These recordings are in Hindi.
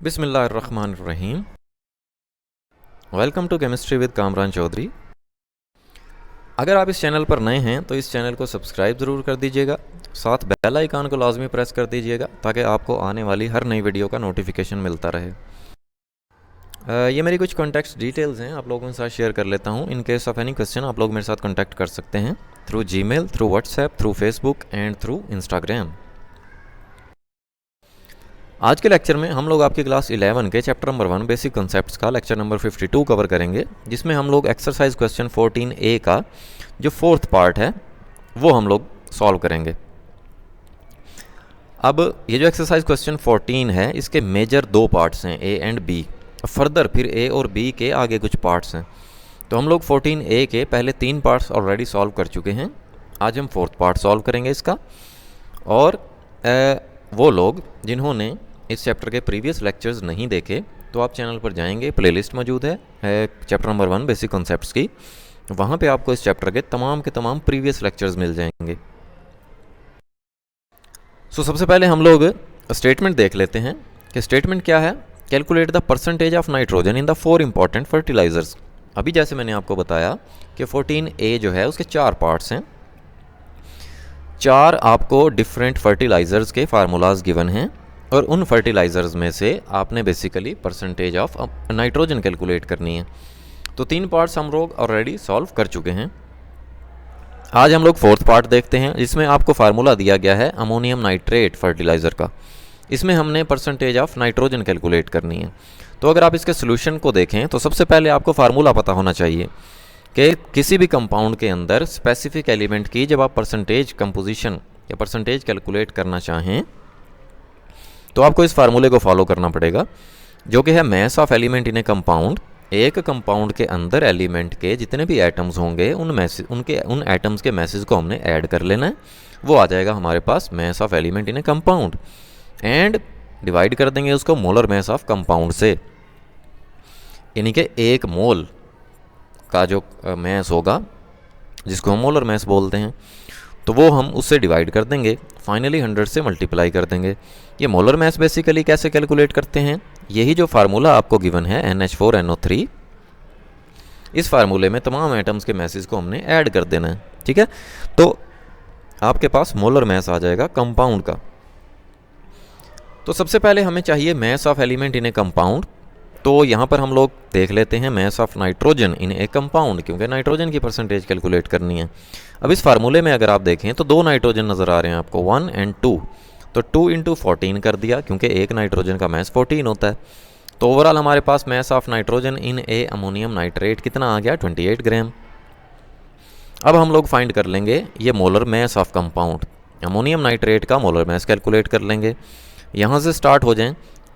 बिस्मिल्लाहिर्रहमानिर्रहीम। Welcome to chemistry with Kamran Chaudhary. अगर आप इस चैनल पर नए हैं तो इस चैनल को सब्सक्राइब ज़रूर कर दीजिएगा, साथ बेल आइकन को लाजमी प्रेस कर दीजिएगा ताकि आपको आने वाली हर नई वीडियो का नोटिफिकेशन मिलता रहे। ये मेरी कुछ कॉन्टैक्ट डिटेल्स हैं, आप लोगों के साथ शेयर कर लेता हूँ। In case of any question आप लोग मेरे साथ कॉन्टैक्ट कर सकते हैं through Gmail, through WhatsApp, through Facebook and through Instagram. आज के लेक्चर में हम लोग आपकी क्लास 11 के चैप्टर नंबर 1 बेसिक कॉन्सेप्ट्स का लेक्चर नंबर 52 कवर करेंगे, जिसमें हम लोग एक्सरसाइज क्वेश्चन 14A का जो फोर्थ पार्ट है वो हम लोग सॉल्व करेंगे। अब ये जो एक्सरसाइज क्वेश्चन 14 है इसके मेजर दो पार्ट्स हैं, A एंड B। फर्दर फिर A और B के आगे कुछ पार्ट्स हैं। तो हम लोग 14A के पहले 3 पार्ट्स ऑलरेडी सॉल्व कर चुके हैं। आज हम फोर्थ पार्ट सॉल्व करेंगे इसका। और वो लोग जिन्होंने इस चैप्टर के प्रीवियस लेक्चर्स नहीं देखे तो आप चैनल पर जाएंगे, प्लेलिस्ट मौजूद है चैप्टर नंबर 1 बेसिक कॉन्सेप्ट्स की। वहाँ पे आपको इस चैप्टर के तमाम प्रीवियस लेक्चर्स मिल जाएंगे। सबसे पहले हम लोग स्टेटमेंट देख लेते हैं कि स्टेटमेंट क्या है। Calculate the percentage of nitrogen in the 4 important fertilisers. अभी जैसे मैंने आपको बताया कि 14A जो है उसके 4 पार्ट्स हैं। 4 आपको डिफरेंट फर्टिलाइजर्स के फार्मूलाज गिवन हैं और उन फर्टिलाइज़र्स में से आपने basically percentage of nitrogen calculate करनी है। तो 3 पार्ट्स हम लोग ऑलरेडी सॉल्व कर चुके हैं। आज हम लोग फोर्थ पार्ट देखते हैं, जिसमें आपको फार्मूला दिया गया है अमोनियम नाइट्रेट फर्टिलाइज़र का। इसमें हमने परसेंटेज ऑफ नाइट्रोजन कैलकुलेट करनी है। तो अगर आप इसके सोल्यूशन को देखें तो सबसे पहले आपको फार्मूला पता होना चाहिए कि किसी भी कंपाउंड के अंदर स्पेसिफिक एलिमेंट की जब आप परसेंटेज कंपोजिशन या परसेंटेज कैलकुलेट करना चाहें तो आपको इस फार्मूले को फॉलो करना पड़ेगा, जो कि है mess of element in a compound. एक कंपाउंड के अंदर एलिमेंट के जितने भी एटम्स होंगे उन एटम्स के मैसेज को हमने ऐड कर लेना है। वो आ जाएगा हमारे पास mass of element in a compound, and divide कर देंगे उसको मोलर मैस ऑफ कंपाउंड से। यानी कि 1 मोल का जो मैस होगा जिसको हम मोलर मैस बोलते हैं, तो वो हम उससे डिवाइड कर देंगे, फाइनली 100 से मल्टीप्लाई कर देंगे। ये मोलर मैस बेसिकली कैसे कैलकुलेट करते हैं, यही जो फार्मूला आपको गिवन है NH4NO3, इस फार्मूले में तमाम एटम्स के मैसेज को हमने ऐड कर देना है। ठीक है, तो आपके पास मोलर मैस आ जाएगा कंपाउंड का। तो सबसे पहले हमें चाहिए mess of element in a compound. तो यहाँ पर हम लोग देख लेते हैं mess of nitrogen in a compound, क्योंकि नाइट्रोजन की परसेंटेज कैलकुलेट करनी है। अब इस फार्मूले में अगर आप देखें तो 2 नाइट्रोजन नज़र आ रहे हैं आपको, 1 और 2। तो 2 × 14 कर दिया, क्योंकि एक नाइट्रोजन का मैस 14 होता है। तो ओवरऑल हमारे पास mass of nitrogen in a ammonium nitrate कितना आ गया, 28 ग्राम। अब हम लोग फाइंड कर लेंगे ये molar mass of compound. Ammonium nitrate का मोलर मैस कैलकुलेट कर लेंगे। यहाँ से स्टार्ट हो जाएं।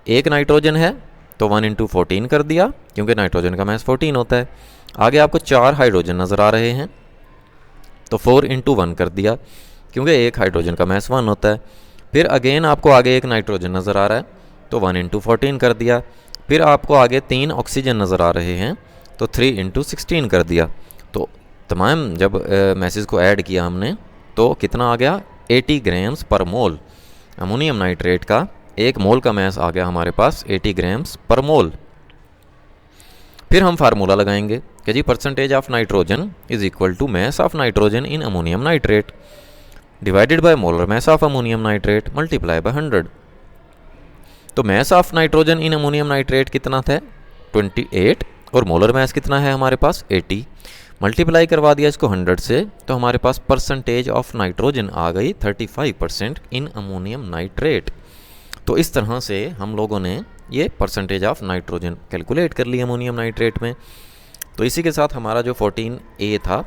एक नाइट्रोजन है तो 1 × 14 कर दिया, क्योंकि नाइट्रोजन का मैस 14 होता है। आगे आपको 4 हाइड्रोजन नज़र आ रहे हैं, तो 4 × 1 कर दिया, क्योंकि एक हाइड्रोजन का मैस 1 होता है। फिर अगेन आपको आगे एक नाइट्रोजन नज़र आ रहा है, तो 1 × 14 कर दिया। फिर आपको आगे 3 ऑक्सीजन नज़र आ रहे हैं, तो 3 × 16 कर दिया। तो तमाम जब मैसेज को ऐड किया हमने तो कितना आ गया, 80 ग्राम्स पर मोल। अमोनियम नाइट्रेट का 1 मोल का मैस आ गया हमारे पास 80 ग्राम्स पर मोल। फिर हम फार्मूला लगाएंगे कि जी percentage of nitrogen is equal to mass of nitrogen in ammonium nitrate divided by molar mass of ammonium nitrate multiply by 100। तो mass of nitrogen in ammonium nitrate कितना था, 28, और मोलर मैस कितना है हमारे पास 80। मल्टीप्लाई करवा दिया इसको 100 से, तो हमारे पास परसेंटेज ऑफ नाइट्रोजन आ गई 35% इन अमोनियम नाइट्रेट। तो इस तरह से हम लोगों ने ये परसेंटेज ऑफ नाइट्रोजन कैलकुलेट कर ली अमोनियम नाइट्रेट में। तो इसी के साथ हमारा जो 14A था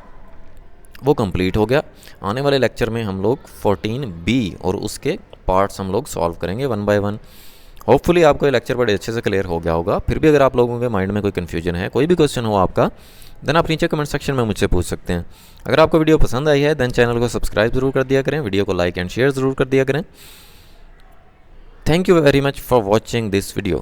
वो कंप्लीट हो गया। आने वाले लेक्चर में हम लोग 14B और उसके पार्ट्स हम लोग सॉल्व करेंगे 1 बाय 1। होपफुली आपको ये लेक्चर बड़े अच्छे से क्लियर हो गया होगा। फिर भी अगर आप लोगों के माइंड में कोई कन्फ्यूजन है, कोई भी क्वेश्चन हो आपका, देन आप नीचे कमेंट सेक्शन में मुझसे पूछ सकते हैं। अगर आपको वीडियो पसंद आई है देन चैनल को सब्सक्राइब ज़रूर कर दिया करें, वीडियो को लाइक एंड शेयर ज़रूर कर दिया करें। Thank you very much for watching this video.